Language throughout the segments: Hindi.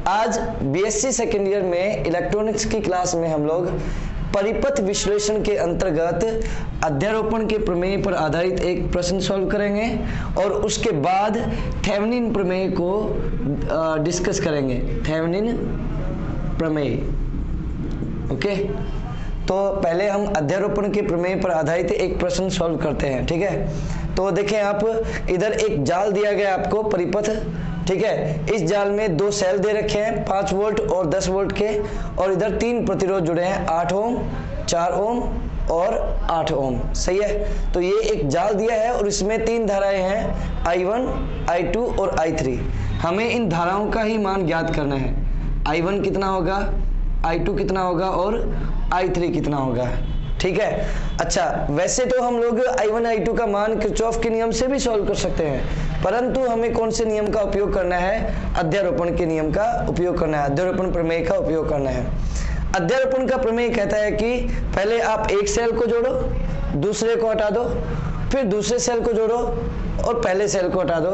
आज बीएससी सेकेंड ईयर में इलेक्ट्रॉनिक्स की क्लास में हम लोग परिपथ विश्लेषण के अंतर्गत अध्यारोपण के प्रमेय पर आधारित एक प्रश्न सॉल्व करेंगे और उसके बाद थेवेनिन प्रमेय को डिस्कस करेंगे। थेवेनिन प्रमेय, ओके। तो पहले हम अध्यारोपण के प्रमेय पर आधारित एक प्रश्न सॉल्व करते हैं, ठीक है। तो देखें आप, इधर एक जाल दिया गया आपको परिपथ, ठीक है। इस जाल में दो सेल दे रखे हैं 5 वोल्ट और 10 वोल्ट के, और इधर 3 प्रतिरोध जुड़े हैं 8 ओम, 4 ओम और 8 ओम, सही है। तो ये एक जाल दिया है और इसमें 3 धाराएं हैं I1, I2 और I3। हमें इन धाराओं का ही मान ज्ञात करना है। I1 कितना होगा, I2 कितना होगा और I3 कितना होगा, ठीक है। अच्छा, वैसे तो हम लोग I1 I2 का मान किरचॉफ के नियम से भी सॉल्व कर सकते हैं, परंतु हमें कौन से नियम का उपयोग करना है? अध्यारोपण के नियम का उपयोग करना है, अध्यारोपण प्रमेय का उपयोग करना है। अध्यारोपण का प्रमेय कहता है कि पहले आप एक सेल को जोड़ो, दूसरे को हटा दो, फिर दूसरे सेल को जोड़ो और पहले सेल को हटा दो,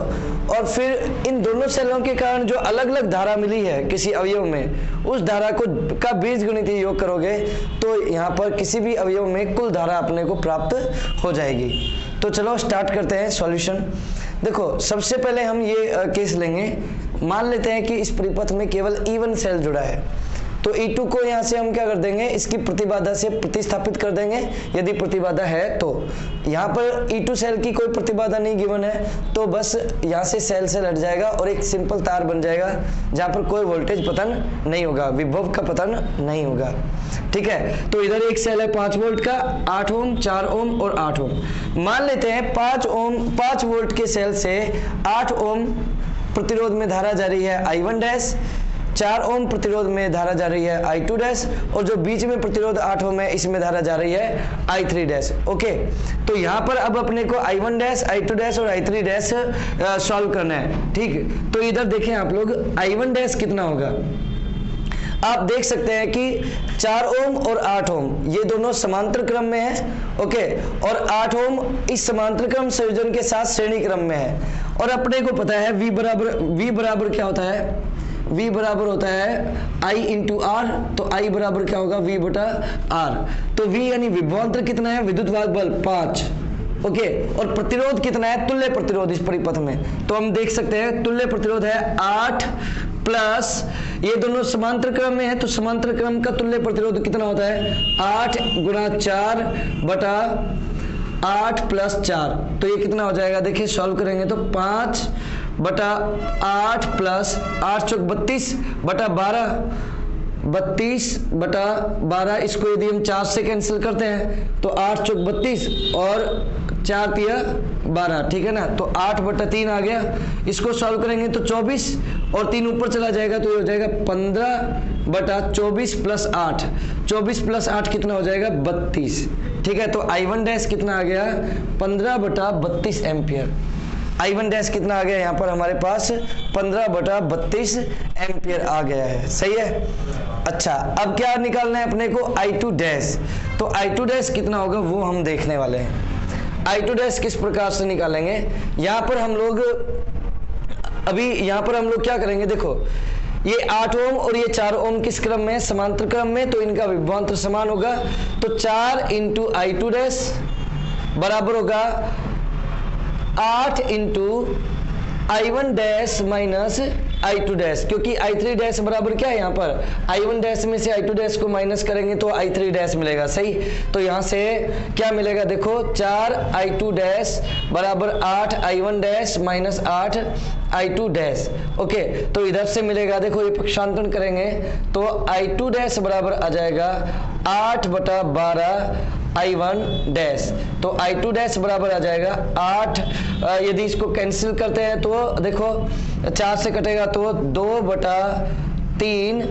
और फिर इन दोनों सेलों के कारण जो अलग अलग धारा मिली है किसी अवयव में, उस धारा का बीजगणितीय योग करोगे तो यहाँ पर किसी भी अवयव में कुल धारा अपने को प्राप्त हो जाएगी। तो चलो स्टार्ट करते हैं सॉल्यूशन। देखो, सबसे पहले हम ये केस लेंगे। मान लेते हैं कि इस परिपथ में केवल E1 सेल जुड़ा है, तो E2 को यहाँ से हम क्या कर देंगे, इसकी प्रतिबाधा से प्रतिस्थापित कर देंगे यदि प्रतिबाधा है तो। यहाँ पर E2 सेल की कोई प्रतिबाधा नहीं गिवन है, तो बस यहाँ से सेल से हट जाएगा और एक सिंपल तार बन जाएगा जहाँ पर कोई वोल्टेज पतन नहीं होगा, विभव का पतन नहीं होगा, ठीक है। तो इधर एक सेल है 5 वोल्ट का, 8 ओम, 4 ओम और 8 ओम। मान लेते हैं 5 वोल्ट के सेल से 8 ओम प्रतिरोध में धारा जा रही है I1 डैश, 4 ओम प्रतिरोध में धारा जा रही है I2 डैश, और जो बीच में प्रतिरोध 8 ओम है इसमें धारा जा रही है I3 डैश, ओके। तो यहाँ पर अब अपने को I1 डैश, I2 डैश और I3 डैश सॉल्व करना है, ठीक। तो इधर देखें आप लोग, I1 डैश कितना होगा, आप देख सकते हैं कि 4 ओम और 8 ओम ये दोनों समांतर क्रम में है, ओके, और 8 ओम इस समांतर क्रम संयोजन के साथ श्रेणी क्रम में है। और अपने को पता है V बराबर क्या होता है, V बराबर होता है I इंटू R, तो I बराबर क्या होगा, V बटा R। तो V यानी विभवांतर कितना है, विद्युत वाहक बल 5, ओके। और प्रतिरोध कितना है, तुल्य प्रतिरोध इस परिपथ में, तो हम देख सकते हैं तुल्य प्रतिरोध है 8 प्लस, ये दोनों समांतर क्रम में है तो समांतर क्रम का तुल्य प्रतिरोध कितना होता है, 8 गुणा 4 बटा 8 प्लस 4, तो ये कितना हो जाएगा, देखिए सॉल्व करेंगे तो 5 बटा 8 प्लस 8 चौक 32 बटा 12, 32 बटा 12, इसको यदि हम 4 से कैंसिल करते हैं तो 8 चौक 32 और 4 तिया 12, ठीक है ना। तो 8 बटा 3 आ गया, इसको सॉल्व करेंगे तो 24 और 3 ऊपर चला जाएगा तो ये हो जाएगा 15 बटा 24 प्लस 8, 24 प्लस 8 कितना हो जाएगा, 32, ठीक है। तो I1 डैश कितना आ गया, 15 बटा 32 एम्पियर। I1 डैश कितना आ गया, यहाँ पर हमारे पास 15 बटा 32 एम्पियर आ गया है, सही है। अच्छा, अब क्या निकालना है अपने को, I2 डैश। तो I2 डैश कितना होगा वो हम देखने वाले हैं। I2 डैश किस प्रकार से निकालेंगे, यहाँ पर हम लोग क्या करेंगे, देखो ये 8 ओम और ये 4 ओम किस क्रम में है, समांतर क्रम में, तो इनका विभवांतर समान होगा। तो 4 इंटू I2 डैश बराबर होगा 8 into I1 dash minus I2 dash, क्योंकि I3 डैश बराबर क्या है, यहाँ पर I1 डैश में से I2 डैश को माइनस करेंगे तो I3 डैश मिलेगा, सही। तो यहाँ से क्या मिलेगा, देखो 4 I2 डैश बराबर 8 I1 dash minus 8 I2 dash, okay. तो इधर से मिलेगा, देखो ये पक्षांतरण करेंगे तो I2 डैश बराबर आ जाएगा 8 बटा 12 I1 डैश, तो I2 डैश बराबर आ जाएगा 8, यदि इसको कैंसिल करते हैं तो देखो 4 से कटेगा तो 2 बटा 3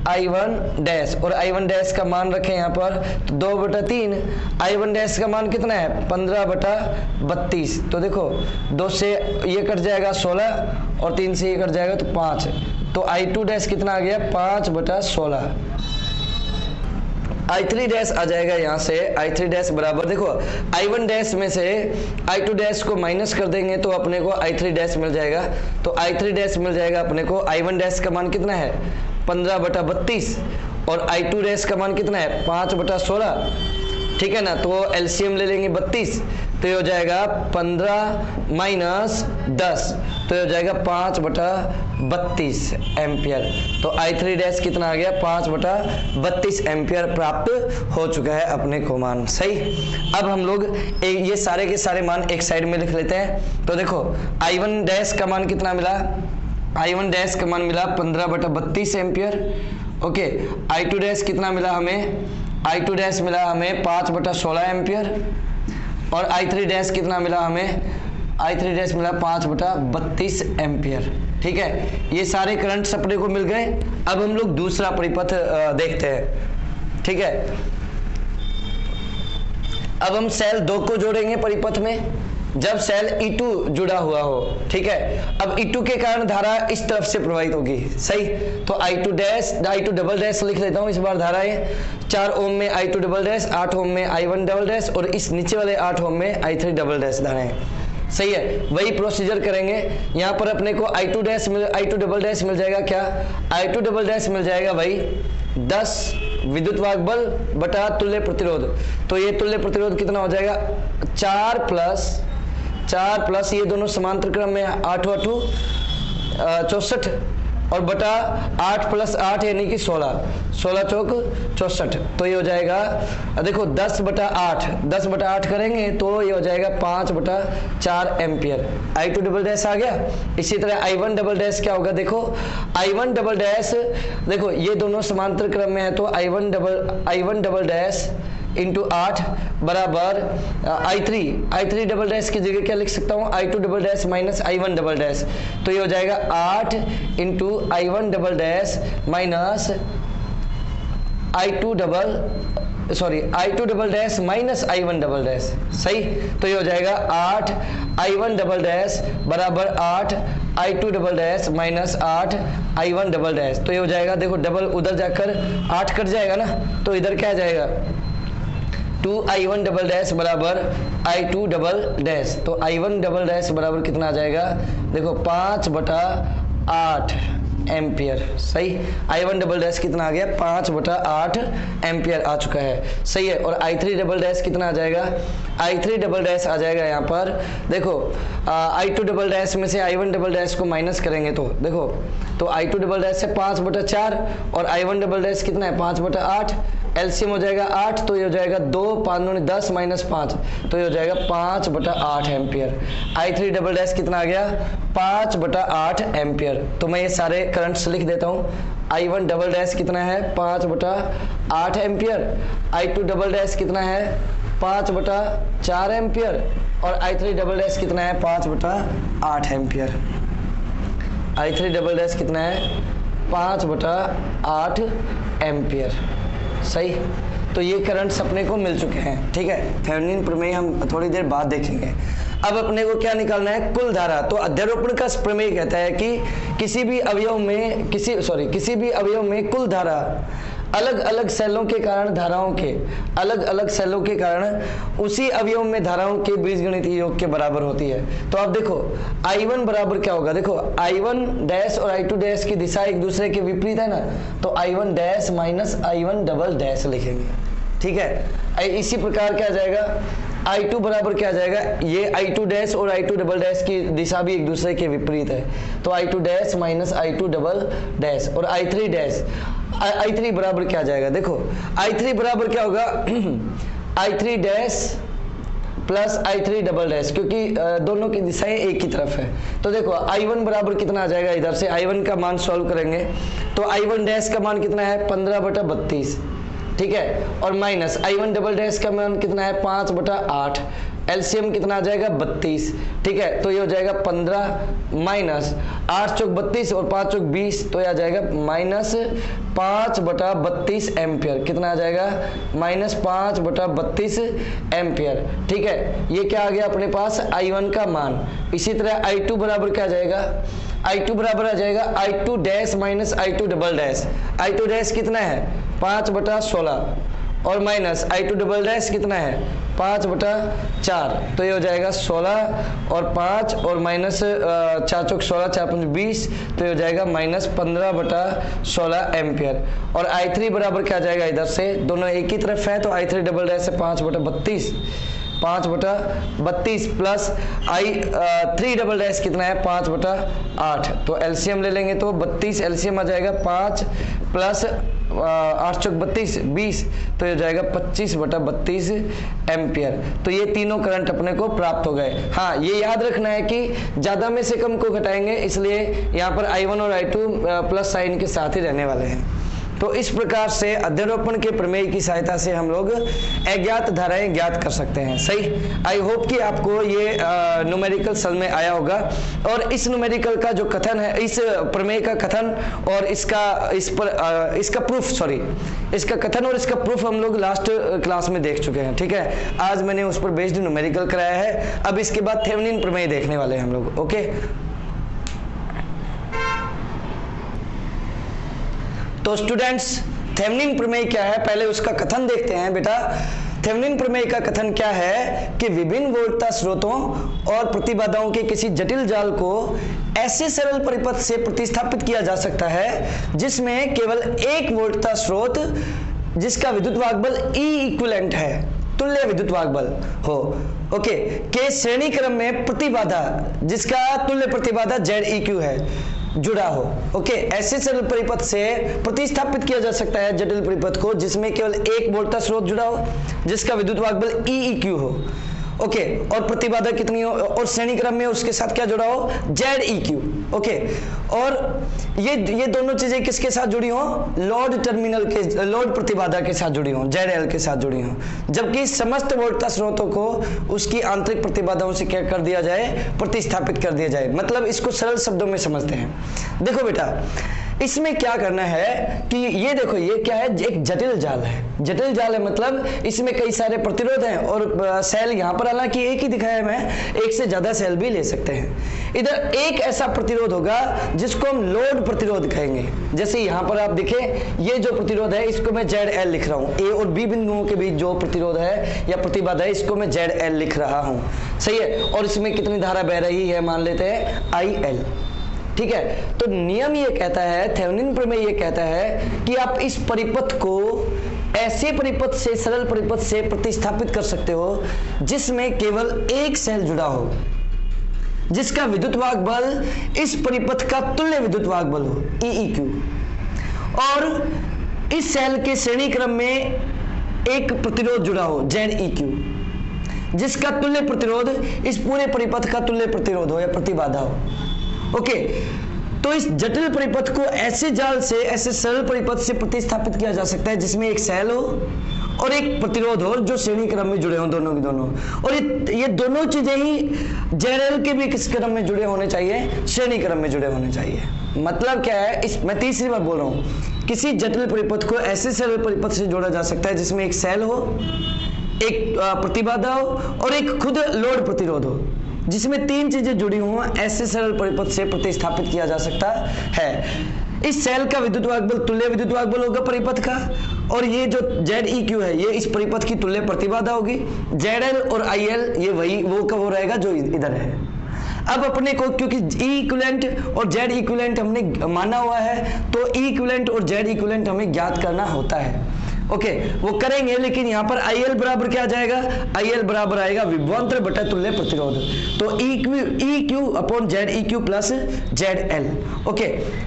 I1 डैश, और I1 डैश का मान रखें यहाँ पर तो 2 बटा 3, I1 डैश का मान कितना है, 15 बटा 32। तो देखो 2 से ये कट जाएगा 16 और 3 से ये कट जाएगा तो 5, तो I2 डैश कितना आ गया, 5 बटा 16। I3 डैश आ जाएगा यहाँ से, I3 डैश बराबर देखो I1 डैश में से I2 डैश को माइनस कर देंगे तो अपने को I3 डैश मिल जाएगा। तो I3 डैश मिल जाएगा अपने को, I1 डैश का मान कितना है 15/32 और I2 डैश का मान कितना है 5/16, ठीक है ना। तो एलसीएम ले लेंगे 32, तो ये हो जाएगा 15 माइनस 10, तो ये हो जाएगा 5/32 एम्पियर। तो I3 डैश कितना आ गया 5/32 एम्पियर प्राप्त हो चुका है अपने को मान। सही, अब हम लोग ये सारे के सारे मान एक साइड में लिख लेते हैं। तो देखो I1 डैश का मान कितना मिला, I1 डैश का मान मिला 15/32 एम्पियर। ओके, I2 डैश कितना मिला हमें, I2 डैश मिला हमें 5/16 एम्पियर और I3 डैश कितना मिला हमें, I3 डैश मिला 5/32 एम्पियर। ठीक है, ये सारे करंट्स अपने को मिल गए। अब हम लोग दूसरा परिपथ देखते हैं। ठीक है, अब हम सेल 2 को जोड़ेंगे परिपथ में जब सेल E2 जुड़ा हुआ हो। ठीक है, अब E2 के कारण धारा इस तरफ से प्रवाहित होगी। सही, तो I2 dash, I2 double dash लिख लेता हूं इस बार धारा है 4 ओम में I2 डबल डैश, 8 ओम में I1 डबल डैश और इस नीचे वाले 8 ओम में I3 डबल डैश धारा है। सही है, वही प्रोसीजर करेंगे। यहाँ पर अपने को I2 dash I2 double dash मिल जाएगा क्या, I2 डबल डैश मिल जाएगा भाई 10 विद्युत वाहक बल बटा तुल्य प्रतिरोध। तो ये तुल्य प्रतिरोध कितना हो जाएगा 4 प्लस ये दोनों समांतर क्रम में 8 × 8 64 और बटा 8 + 8 यानी कि 16 चौक 64। तो ये हो जाएगा देखो 10/8 करेंगे तो ये हो जाएगा 5/4 एम्पियर। I2 डबल डैश आ गया। इसी तरह I1 डबल डैश क्या होगा, देखो I1 डबल डैश, देखो ये दोनों समांतर क्रम में है तो I1 डबल डैश इंटू 8 बराबर I3 डबल डैश की जगह क्या लिख सकता हूँ, I2 double dash minus I1 double dash. तो ये हो जाएगा 8 × I1 double dash minus I2 double dash minus I1 double dash. सही, तो ये हो जाएगा 8 I1 डबल डैश बराबर 8 I2 double dash minus 8 I1 double dash. तो ये हो जाएगा, देखो डबल उधर जाकर 8 कट जाएगा ना, तो इधर क्या जाएगा 2 I1 डबल डैश बराबर I2 डबल डैश। तो I1 डबल डैश बराबर कितना आ जाएगा, देखो 5/8 एम्पियर। सही, I1 डबल डैश कितना आ गया 5/8 एम्पियर आ चुका है। सही है, और I3 डबल डैश कितना आ जाएगा, I3 डबल डैश आ जाएगा यहाँ पर देखो I2 डबल डैश में से I1 डबल डैश को माइनस करेंगे तो देखो, तो I2 डबल डैश है 5/4 और I1 डबल डैश कितना है 5/8। एलसीएम हो जाएगा 8, तो ये हो जाएगा 2 5 9 10 माइनस 5, तो ये हो जाएगा 5/8 एम्पियर। I3 डबल डैश कितना आ गया 5/8 एम्पियर। तो मैं ये सारे करंट्स लिख देता हूँ। I1 डबल डैश कितना है 5/8 एम्पियर, I2 डबल डैश कितना है 5/4 एम्पियर और I3 डबल डैश कितना है 5/8 एम्पियर। I3 डबल डैश कितना है 5/8 एम्पियर। सही, तो ये करंट्स अपने को मिल चुके हैं। ठीक है, थेवेनिन प्रमेय हम थोड़ी देर बाद देखेंगे। अब अपने को क्या निकालना है, कुल धारा। तो अध्यारोपण का प्रमेय कहता है कि किसी भी अवयव में कुल धारा अलग अलग सेलों के कारण उसी अवयव में धाराओं के बीजगणितीय योग के बराबर होती है। तो अब देखो I1 बराबर क्या होगा, देखो I1 डैश और I2 डैश की दिशा एक दूसरे के विपरीत है ना, तो I1 dash minus I1 double dash लिखेंगे। ठीक है, इसी प्रकार क्या आ जाएगा I2 बराबर क्या आ जाएगा, ये I2 डैश और I2 डबल डैश की दिशा भी एक दूसरे के विपरीत है, तो I2 dash minus I2 double dash और I3 बराबर क्या आ जाएगा, देखो I3 बराबर क्या होगा I3 dash plus I3 double dash, क्योंकि दोनों की दिशाएं एक ही तरफ है। तो देखो I1 बराबर कितना आ जाएगा, इधर से I1 का मान सॉल्व करेंगे तो I1 डैश का मान कितना है 15/32। ठीक है, और माइनस I1 डबल डैश का मान कितना है 5/8। एलसीएम कितना आ जाएगा 32। ठीक है, तो ये हो जाएगा 15 माइनस 8 चौक 32 और 5 चौक 20, तो ये आ जाएगा माइनस 5/32 एम्पियर। कितना आ जाएगा माइनस 5/32 एम्पियर। ठीक है, ये क्या आ गया अपने पास I1 का मान। इसी तरह I2 बराबर क्या आ जाएगा, I2 बराबर आ जाएगा I2 dash minus I2 double dash. I2 dash कितना है 5/16 और माइनस I2 डबल डैश कितना है 5/4, तो ये हो जाएगा 16 और 5 और माइनस 4 चौक 16, 4 5 20, तो ये हो जाएगा माइनस 15/16 एम्पियर। और I3 बराबर क्या जाएगा, इधर से दोनों एक ही तरफ है तो I3 डबल डैश है 5/32, 5/32 प्लस I3 डबल डैश कितना है 5/8, तो एलसीएम ले लेंगे तो 32 एलसीएम आ जाएगा 5 प्लस 8 चौक 32 20, तो ये हो जाएगा 25/32 एम्पियर। तो ये तीनों करंट अपने को प्राप्त हो गए। हाँ, ये याद रखना है कि ज्यादा में से कम को घटाएंगे, इसलिए यहाँ पर I1 और I2 प्लस साइन के साथ ही रहने वाले हैं। तो इस प्रकार से अध्यारोपण के प्रमेय की सहायता से हम लोग अज्ञात धाराएं ज्ञात कर सकते हैं। सही, आई होप कि आपको ये न्यूमेरिकल समझ में आया होगा। और इस न्यूमेरिकल का जो कथन है, इस प्रमेय का कथन और इसका प्रूफ हम लोग लास्ट क्लास में देख चुके हैं। ठीक है, आज मैंने उस पर बेस्ड न्यूमेरिकल कराया है। अब इसके बाद थेवेनिन प्रमेय देखने वाले हैं हम लोग। ओके, तो स्टूडेंट्स, थेवेनिन प्रमेय क्या है, पहले उसका कथन देखते हैं। बेटा, थेवेनिन प्रमेय का कथन क्या है कि विभिन्न वोल्टता स्रोतों और प्रतिबाधाओं के किसी जटिल जाल को ऐसे सरल परिपथ से प्रतिस्थापित किया जा सकता है जिसमें केवल एक वोल्टता स्रोत जिसका विद्युत वाहकबल E इक्विवेलेंट है, तुल्य विद्युत वाहकबल हो, ओके, के श्रेणी क्रम में प्रतिबाधा जिसका तुल्य प्रतिबाधा ZEQ है जुड़ा हो। ओके, ऐसे सरल परिपथ से प्रतिस्थापित किया जा सकता है जटिल परिपथ को जिसमें केवल एक वोल्टता स्रोत जुड़ा हो जिसका विद्युत वाहकबल EEQ हो। ओके, और प्रतिबाधा कितनी हो, और श्रेणी क्रम में उसके साथ क्या जुड़ा हो, ZEQ। ओके, और ये दोनों चीजें किसके साथ जुड़ी हो, लोड प्रतिबाधा के साथ जुड़ी हो, ZL के साथ जुड़ी हो, जबकि समस्त वोल्टता स्रोतों को उसकी आंतरिक प्रतिबाधाओं से क्या कर दिया जाए, प्रतिस्थापित कर दिया जाए। मतलब इसको सरल शब्दों में समझते हैं। देखो बेटा, इसमें क्या करना है कि ये देखो, ये क्या है, एक जटिल जाल है। जटिल जाल है मतलब इसमें कई सारे प्रतिरोध हैं और सेल यहाँ पर हालांकि एक ही दिखाया है, मैं एक से ज्यादा सेल भी ले सकते हैं। इधर एक ऐसा प्रतिरोध होगा जिसको हम लोड प्रतिरोध कहेंगे। जैसे यहाँ पर आप देखें, ये जो प्रतिरोध है इसको मैं ZL लिख रहा हूँ। A और B बिंदुओं के बीच जो प्रतिरोध है या प्रतिबाधा है इसको मैं ZL लिख रहा हूँ। सही है, और इसमें कितनी धारा बह रही है, मान लेते हैं IL। ठीक है, तो नियम ये कहता है, थेवेनिन प्रमेय ये कहता है कि आप इस परिपथ को ऐसे परिपथ से, सरल परिपथ से प्रतिस्थापित कर सकते हो जिसमें केवल एक सेल जुड़ा हो जिसका विद्युत वाहकबल इस परिपथ का तुल्य विद्युत वाहकबल हो EEQ, और इस सेल के श्रेणी क्रम में एक प्रतिरोध जुड़ा हो ZEQ जिसका तुल्य प्रतिरोध इस पूरे परिपथ का तुल्य प्रतिरोध हो या प्रतिबाधा हो। ओके, तो इस जटिल परिपथ को ऐसे जाल से, ऐसे सरल परिपथ से प्रतिस्थापित किया जा सकता है जिसमें एक सेल हो और एक प्रतिरोध हो जो श्रेणी क्रम में जुड़े हों, दोनों के दोनों। और ये दोनों चीजें ही ZL के भी किस क्रम में जुड़े होने चाहिए, श्रेणी क्रम में जुड़े होने चाहिए। मतलब क्या है, मैं तीसरी बार बोल रहा हूं, किसी जटिल परिपथ को ऐसे सरल परिपथ से जोड़ा जा सकता है जिसमें एक सेल हो, एक प्रतिबाधा हो और एक खुद लोड प्रतिरोध हो, जिसमें तीन चीजें जुड़ी हुई, ऐसे सरल परिपथ से प्रतिस्थापित किया जा सकता है। इस सेल का विद्युत वाहकबल तुल्य विद्युत वाहकबल होगा परिपथ का, और ये जो ZEQ है ये इस परिपथ की तुल्य प्रतिबाधा होगी। ZL और IL ये वो कब हो रहेगा जो इधर है। अब अपने को क्योंकि E इक्विवेलेंट और Z इक्विवेलेंट हमने माना हुआ है, तो E इक्विवेलेंट और Z इक्विवेलेंट हमें ज्ञात करना होता है। ओके, वो करेंगे, लेकिन यहाँ पर IL बराबर क्या आ जाएगा, IL बराबर आएगा विभवांतर बटा तुल्य प्रतिरोध, तो EQ upon ZEQ plus ZL। Okay,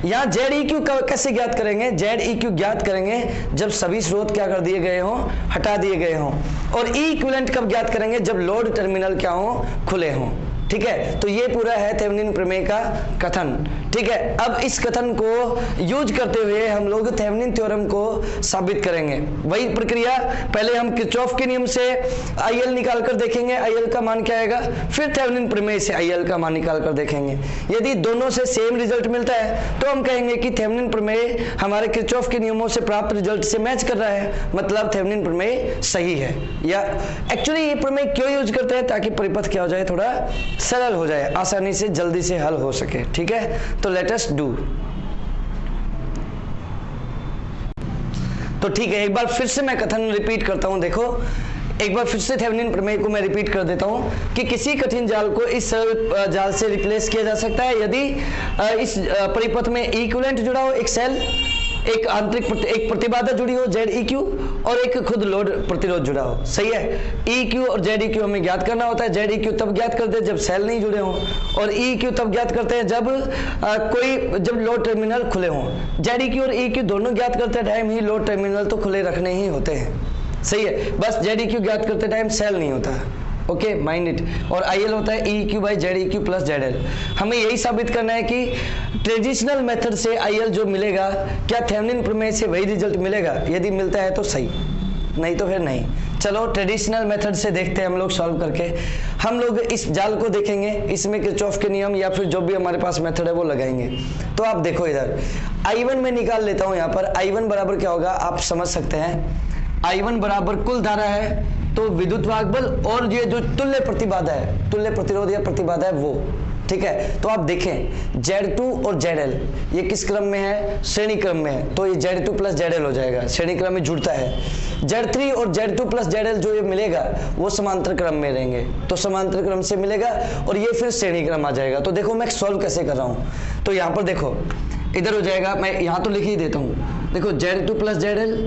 यहाँ ZEQ कैसे ज्ञात करेंगे, ZEQ ज्ञात करेंगे जब सभी स्रोत क्या कर दिए गए हों, हटा दिए गए हों, और E इक्विवेलेंट कब ज्ञात करेंगे, जब लोड टर्मिनल क्या हो, खुले हों। ठीक है, तो ये पूरा है थेवेनिन प्रमेय का कथन। ठीक है, अब इस कथन को यूज करते हुए हम लोग थेवेनिन थ्योरम को साबित करेंगे। वही प्रक्रिया, पहले हम किरचॉफ के नियम से IL निकाल कर देखेंगे, IL का मान क्या आएगा, फिर थेवेनिन प्रमेय से IL का मान निकाल कर देखेंगे। यदि दोनों से सेम रिजल्ट मिलता है तो हम कहेंगे कि थेवेनिन प्रमेय हमारे किरचॉफ के नियमों से प्राप्त रिजल्ट से मैच कर रहा है, मतलब थेवेनिन प्रमेय सही है। या एक्चुअली ये प्रमेय क्यों यूज करते हैं, ताकि परिपथ क्या हो जाए, थोड़ा सरल हो जाए, आसानी से जल्दी से हल हो सके। ठीक है, तो लेट अस डू। तो ठीक है, एक बार फिर से मैं कथन रिपीट करता हूं। देखो एक बार फिर से थेवेनिन प्रमेय को मैं रिपीट कर देता हूं कि किसी कठिन जाल को इस सरल जाल से रिप्लेस किया जा सकता है यदि इस परिपथ में इक्विवेलेंट जुड़ा हो, एक सेल, एक आंतरिक एक प्रतिबाधा जुड़ी हो ZeQ और एक खुद लोड प्रतिरोध जुड़ा हो। सही है, EQ और ZeQ हमें ज्ञात करना होता है। ZeQ तब ज्ञात करते हैं जब सेल नहीं जुड़े हों, और EQ तब ज्ञात करते हैं जब जब लोड टर्मिनल खुले हों। ZeQ और EQ दोनों ज्ञात करते टाइम ही लोड टर्मिनल तो खुले रखने ही होते हैं। सही है, बस ZeQ ज्ञात करते टाइम सेल नहीं होता। Okay, mind it. और IL होता है EQ by ZeQ plus ZL। हमें यही साबित करना है कि ट्रेडिशनल मेथड से IL जो मिलेगा, क्या थेवेनिन प्रमेय से वही रिजल्ट मिलेगा? यदि मिलता है तो सही, नहीं तो फिर नहीं। चलो ट्रेडिशनल मेथड से देखते हैं हम लोग सॉल्व करके। हम लोग इस जाल को देखेंगे, इसमें किरचॉफ के नियम या फिर जो भी हमारे पास मेथड है वो लगाएंगे। तो आप देखो इधर I1 में निकाल लेता हूं। यहाँ पर I1 बराबर क्या होगा आप समझ सकते हैं। I1 बराबर कुल धारा है तो विद्युत वाहक बल और ये जो तुल्य प्रतिबाधा है, तुल्य प्रतिरोध या प्रतिबाधा है वो। ठीक है, तो आप देखें Z2 और ZL ये किस क्रम में है? श्रेणी क्रम में है, तो ये Z2 प्लस ZL हो जाएगा, श्रेणी क्रम में जुड़ता है। Z3 और Z2 प्लस ZL जो ये मिलेगा वो समांतर क्रम में रहेंगे, तो समांतर क्रम से मिलेगा और ये फिर श्रेणी क्रम आ जाएगा। तो देखो मैं सॉल्व कैसे कर रहा हूं। तो यहाँ पर देखो इधर हो जाएगा, मैं यहाँ तो लिख ही देता हूँ। देखो Z2 प्लस ZL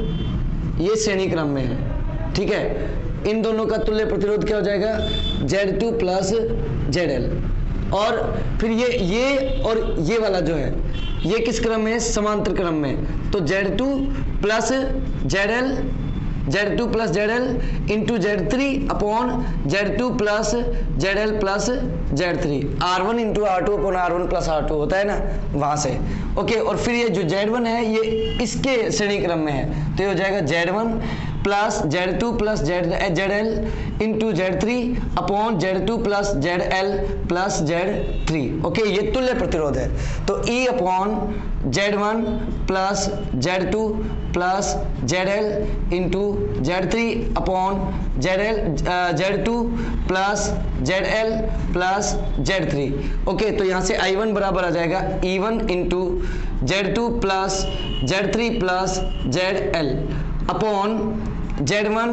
ये श्रेणी क्रम में है। ठीक है, इन दोनों का तुल्य प्रतिरोध क्या हो जाएगा? Z2 plus ZL। और फिर ये और ये वाला जो है ये किस क्रम में? समांतर क्रम में। तो Z2 plus ZL, Z2 plus ZL into Z3 upon Z2 plus ZL plus Z3, R1 into R2 upon R1 plus R2 होता है ना, वहां से। ओके, और फिर ये जो Z1 है ये इसके श्रेणी क्रम में है, तो ये हो जाएगा Z1 plus Z2 plus ZL into Z3 upon Z2 plus ZL plus Z3। Okay, ये तुल्य प्रतिरोध है। तो E upon Z1 plus Z2 plus ZL into Z3 upon Z2 plus ZL plus Z3। Okay, तो यहाँ से I1 बराबर आ जाएगा E1 into Z2 plus Z3 plus ZL upon Z1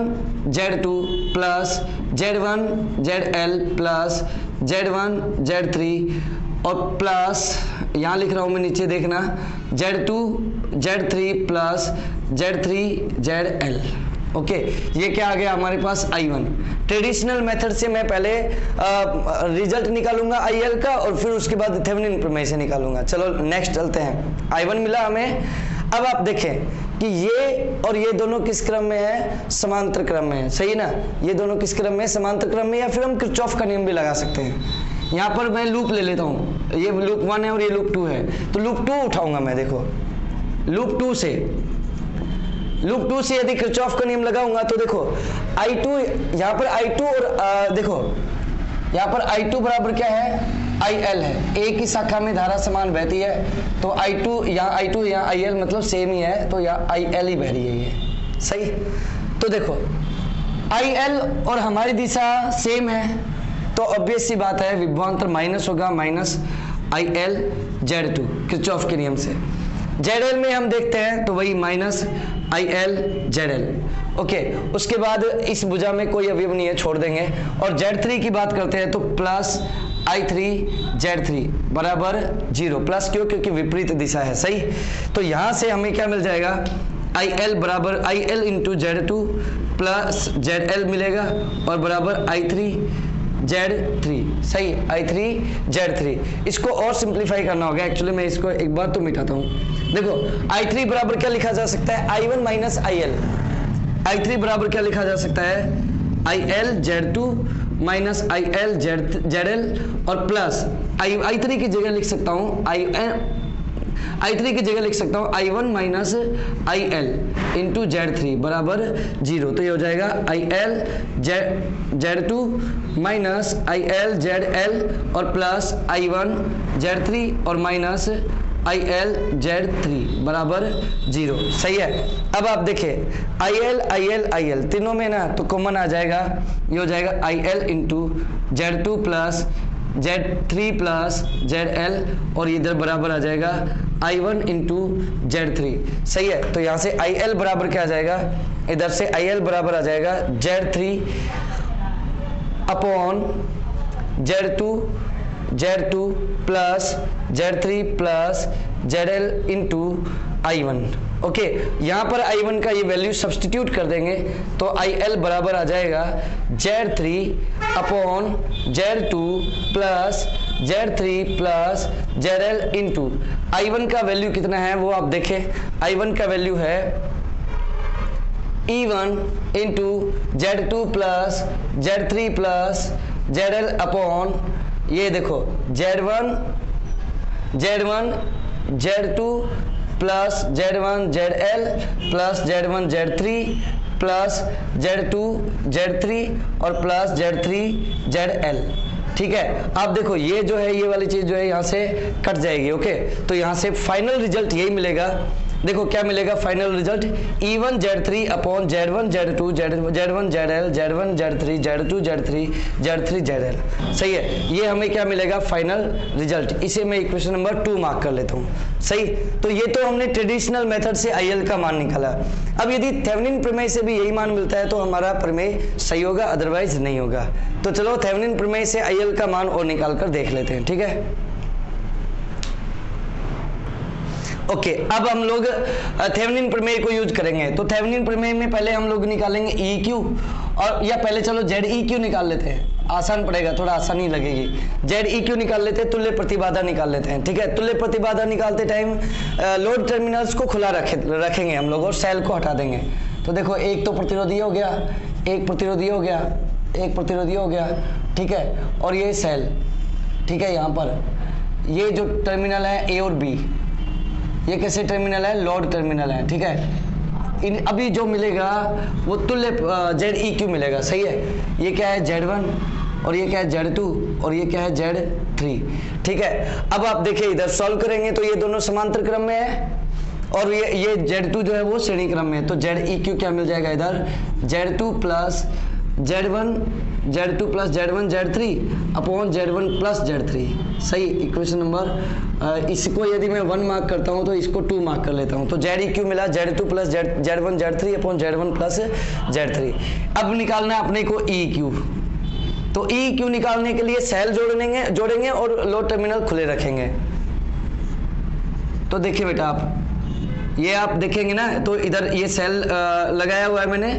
Z2 plus Z1 ZL plus Z1 Z3 और प्लस यहाँ लिख रहा हूँ मैं, नीचे देखना Z2 Z3 plus Z3 ZL। Okay, ये क्या आ गया हमारे पास? I1। ट्रेडिशनल मेथड से मैं पहले रिजल्ट निकालूंगा IL का और फिर उसके बाद थेवेनिन प्रमेय से निकालूंगा। चलो नेक्स्ट चलते हैं। I1 मिला हमें। अब आप देखें कि ये और ये दोनों किस क्रम में है? समांतर क्रम में है। सही ना, ये दोनों किस क्रम में? समांतर क्रम में। या फिर हम किरचॉफ का नियम भी लगा सकते हैं। यहाँ पर मैं लूप ले लेता हूँ, ये लूप 1 है और ये लूप 2 है, तो लूप 2 उठाऊंगा मैं। देखो लूप 2 से यदि किरचॉफ का नियम लगाऊंगा तो देखो I2, यहाँ पर I2 और देखो यहाँ पर I2 बराबर क्या है? IL है। एक ही शाखा में धारा समान बहती है, तो I2 यहाँ IL मतलब सेम ही है, तो यहाँ IL ही बह रही है ये। सही, तो देखो IL और हमारी दिशा सेम है, तो ऑब्वियस सी बात है विभवांतर माइनस होगा, माइनस IL Z2 किरचॉफ के नियम से। ZL में हम देखते हैं तो वही माइनस IL ZL। ओके, उसके बाद इस भुजा में कोई अवयव नहीं है, छोड़ देंगे। और Z3 की बात करते हैं तो प्लस I3 Z3 बराबर 0। प्लस क्यों? क्योंकि विपरीत दिशा है। सही, तो यहां से हमें क्या मिल जाएगा? IL बराबर IL into Z2 plus ZL मिलेगा और बराबर I3 Z3। सही, I3 Z3। इसको और सिंप्लीफाई करना होगा। एक्चुअली मैं इसको एक बार तो मिटाता हूँ। देखो I3 बराबर क्या लिखा जा सकता है? I1 minus IL। I3 बराबर क्या लिखा जा सकता है? IL Z2 minus IL ZL और प्लस I3 की जगह लिख सकता हूँ I3 की जगह लिख सकता हूँ I1 minus IL into Z3 बराबर 0। तो ये हो जाएगा IL Z2 minus IL ZL और प्लस I1 Z3 और माइनस IL Z3 बराबर 0। सही है। अब आप देखें IL तीनों में ना तो कॉमन आ जाएगा, ये हो जाएगा IL into Z2 plus Z3 plus ZL और इधर बराबर आ जाएगा I1 इंटू Z3। सही है, तो यहां से IL बराबर क्या आ जाएगा, इधर से IL बराबर आ जाएगा Z3 upon Z2 plus Z3 plus ZL into I1। Okay, यहां पर I1 का ये वैल्यू सब्सटीट्यूट कर देंगे तो IL बराबर आ जाएगा Z3 upon Z2 plus Z3 plus ZL into I1 का वैल्यू कितना है वो आप देखें। I1 का वैल्यू है E1 into Z2 plus Z3 plus ZL upon ये देखो Z1 Z2 plus Z1 ZL plus Z1 Z3 plus Z2 Z3 और प्लस Z3 ZL। ठीक है, आप देखो ये जो है ये वाली चीज जो है यहाँ से कट जाएगी। ओके, तो यहाँ से फाइनल रिजल्ट यही मिलेगा। देखो क्या मिलेगा final result, E1 Z3 upon Z1 Z2 Z1 ZL Z1 Z3 Z2 Z3 ZL। सही है, ये हमें क्या मिलेगा फाइनल रिजल्ट। इसे मैं इक्वेशन नंबर 2 मार्क कर लेता हूँ। सही, तो ये तो हमने ट्रेडिशनल मेथड से IL का मान निकाला। अब यदि थेवेनिन प्रमेय से भी यही मान मिलता है तो हमारा प्रमेय सही होगा, अदरवाइज नहीं होगा। तो चलो थेवेनिन प्रमेय से IL का मान और निकाल कर देख लेते हैं। ठीक है, ओके, अब हम लोग थेवेनिन प्रमेय को यूज करेंगे। तो थेवेनिन प्रमेय में पहले हम लोग निकालेंगे EQ, और या पहले चलो ZEQ निकाल लेते हैं, आसान पड़ेगा, थोड़ा आसानी लगेगी। ZEQ निकाल लेते हैं, तुल्य प्रतिबाधा निकाल लेते हैं। ठीक है, तुल्य प्रतिबाधा निकालते टाइम लोड टर्मिनल्स को खुला रखेंगे हम लोग और सेल को हटा देंगे। तो देखो एक तो प्रतिरोधी हो गया, एक प्रतिरोधी हो गया, एक प्रतिरोधी हो गया। ठीक है, और ये सेल। ठीक है, यहाँ पर ये जो टर्मिनल है A और B, ये कैसे टर्मिनल है, लोड टर्मिनल है। ठीक है, अभी जो मिलेगा वो तुल्य ZEQ मिलेगा। सही है, ये क्या है Z1 और ये क्या है Z2 और ये क्या है Z3। ठीक है, अब आप देखिए इधर सॉल्व करेंगे तो ये दोनों समांतर क्रम में है और ये Z2 जो है वो श्रेणी क्रम में है। तो ZEQ क्या मिल जाएगा इधर, Z2 plus Z1 plus Z1 Z3 upon Z1 plus Z3। सही, इक्वेशन नंबर इसको यदि मैं 1 मार्क करता हूं तो इसको 2 मार्क कर लेता हूं। तो ZEQ मिला Z2 plus Z1 Z3 upon Z1 plus Z3। अब निकालना है अपने को EQ। तो EQ निकालने के लिए सेल जोड़ेंगे और लोड टर्मिनल खुले रखेंगे। तो देखिए बेटा आप देखेंगे ना, तो इधर ये सेल लगाया हुआ है मैंने,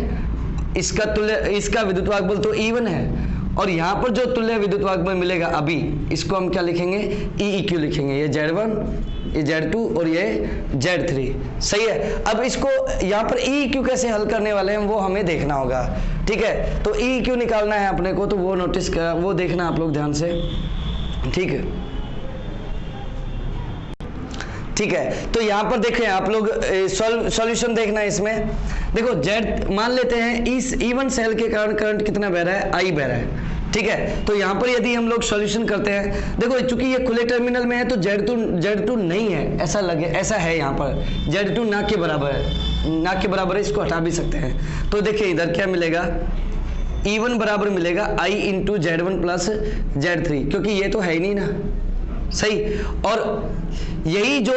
इसका विद्युतवाहक बल तो E1 है और यहाँ पर जो तुल्य विद्युतवाहक बल मिलेगा अभी, इसको हम क्या लिखेंगे, EEQ लिखेंगे। ये Z1, ये Z2 और ये Z3। सही है, अब इसको यहाँ पर EEQ कैसे हल करने वाले हैं वो हमें देखना होगा। ठीक है, तो EEQ निकालना है अपने को, तो वो देखना आप लोग ध्यान से। ठीक है, ठीक है, तो यहाँ पर देखें आप लोग सॉल्यूशन देखना है इसमें। देखो Z मान लेते हैं इस E1 सेल के कारण करंट कितना बह रहा है, I बह रहा है। ठीक है, तो यहाँ पर यदि हम लोग सॉल्यूशन करते हैं, देखो चूंकि ये खुले टर्मिनल में है तो Z2 नहीं है, ऐसा है यहाँ पर Z2 ना के बराबर है, इसको हटा भी सकते हैं। तो देखिए इधर क्या मिलेगा, E1 बराबर मिलेगा I into Z1 plus Z3, क्योंकि ये तो है ही नहीं ना। सही, और यही जो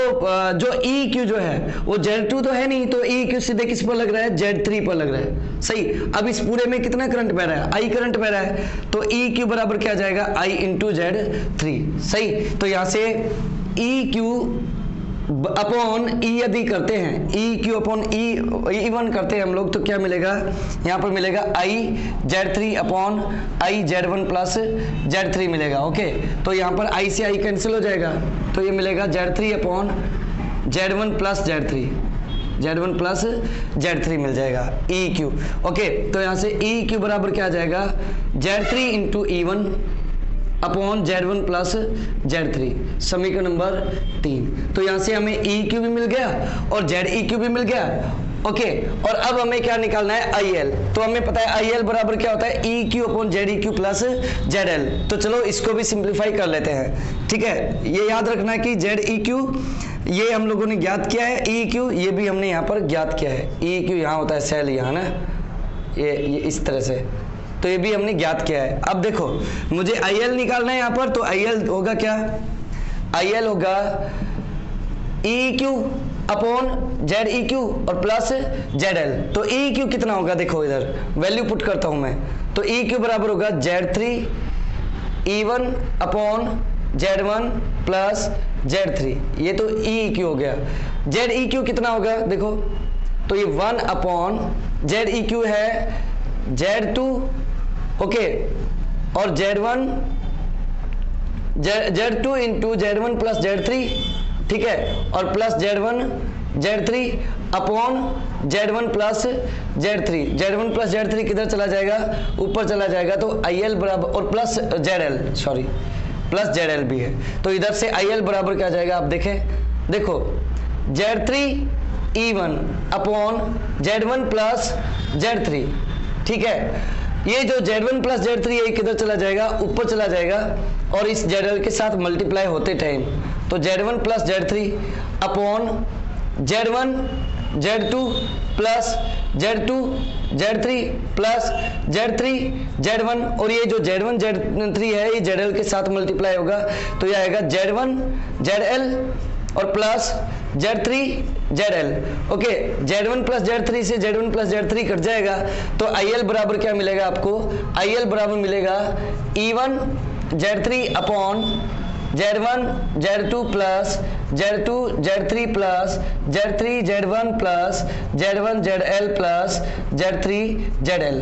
EQ जो है वो Z2 तो है नहीं, तो EQ सीधे किस पर लग रहा है, Z3 पर लग रहा है। सही, अब इस पूरे में कितना करंट बह रहा है, I करंट बह रहा है, तो EQ बराबर क्या जाएगा, I इंटू Z3। सही, तो यहां से EQ अपॉन E यदि करते हैं, EQ अपॉन E1 करते हैं हम लोग, तो क्या मिलेगा, यहाँ पर मिलेगा I Z3 upon I Z1 plus Z3 मिलेगा। ओके, तो यहाँ पर I से I कैंसिल हो जाएगा, तो ये मिलेगा Z3 upon Z1 plus Z3 मिल जाएगा EQ। ओके, तो यहाँ से EQ बराबर क्या आ जाएगा, Z3 into E1 upon Z1 plus Z3, समीकरण नंबर 3। तो यहां से हमें EQ भी मिल गया और ZEQ भी मिल गया। ओके, और अब हमें क्या निकालना है, IL। तो हमें पता है IL बराबर क्या होता है, EQ upon ZEQ plus ZL। तो चलो इसको भी सिंप्लीफाई कर लेते हैं। ठीक है, ये याद रखना है कि ZEQ ये हम लोगों ने ज्ञात किया है, EQ ये भी हमने यहाँ पर ज्ञात किया है। EQ यहाँ होता है सेल, यहाँ ना ये इस तरह से, तो ये भी हमने ज्ञात किया है। अब देखो मुझे IL निकालना है यहाँ पर, तो IL होगा क्या, IL होगा E Q upon Z E Q और प्लस जेड एल। तो ई क्यू कितना होगा, देखो इधर वैल्यू पुट करता हूं मैं, तो ई क्यू बराबर होगा Z3 E1 upon Z1 plus Z3, ये तो ई क्यू हो गया। जेड ई क्यू कितना होगा देखो, तो ये 1 अपॉन जेड ई क्यू है Z2 ओके, और Z2 into Z1 plus Z3, ठीक है, और plus Z1 Z3 upon Z1 plus Z3, Z1 plus Z3 किधर चला जाएगा, ऊपर चला जाएगा, तो IL बराबर, और plus ZL, sorry plus ZL भी है, तो इधर से IL बराबर क्या जाएगा, आप देखें, देखो Z3 E1 upon Z1 plus Z3, ठीक है, ये जो Z1 प्लस Z3 है किधर चला जाएगा, ऊपर चला जाएगा, और इस ZL के साथ मल्टीप्लाई होते टाइम, तो Z1 plus Z3 upon Z1 Z2 plus Z2 Z3 plus Z3 Z1, और ये जो Z1 Z3 है ये ZL के साथ मल्टीप्लाई होगा, तो ये आएगा Z1 ZL और plus Z3 ZL okay. Z1 plus Z3 से Z1 प्लस Z3 कट जाएगा, तो IL बराबर क्या मिलेगा आपको, IL बराबर मिलेगा E1 Z3 upon Z1 Z2 plus Z2 Z3 plus Z3 Z1 plus Z1 ZL plus Z3 ZL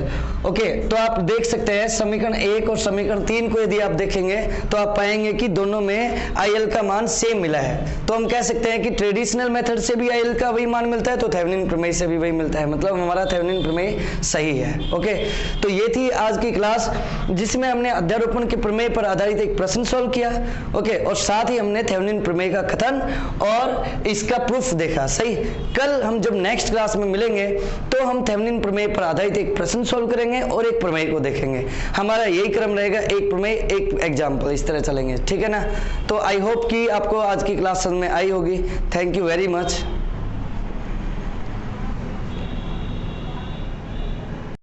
okay. तो आप देख सकते हैं समीकरण 1 और समीकरण 3 को यदि आप देखेंगे तो आप पाएंगे कि दोनों में IL का मान सेम मिला है, तो हम कह सकते हैं कि ट्रेडिशनल मेथड से भी IL का वही मान मिलता है, तो थेवेनिन प्रमेय से भी वही मिलता है, मतलब हमारा थेवेनिन प्रमेय सही है ओके। तो ये थी आज की क्लास जिसमें हमने अध्यारोपण के प्रमेय पर आधारित एक प्रश्न सॉल्व किया ओके, और साथ ही हमने थेवेनिन प्रमेय का कथन और इसका प्रूफ देखा सही। कल हम जब नेक्स्ट क्लास में मिलेंगे तो हम थेवेनिन प्रमेय पर आधारित एक प्रश्न सॉल्व करेंगे और एक प्रमेय को देखेंगे, हमारा यही क्रम रहेगा, एक प्रमेय एक एग्जाम्पल, इस तरह चलेंगे, ठीक है ना। तो आई होप कि आपको आज की क्लास समझ में आई होगी। Thank you very much.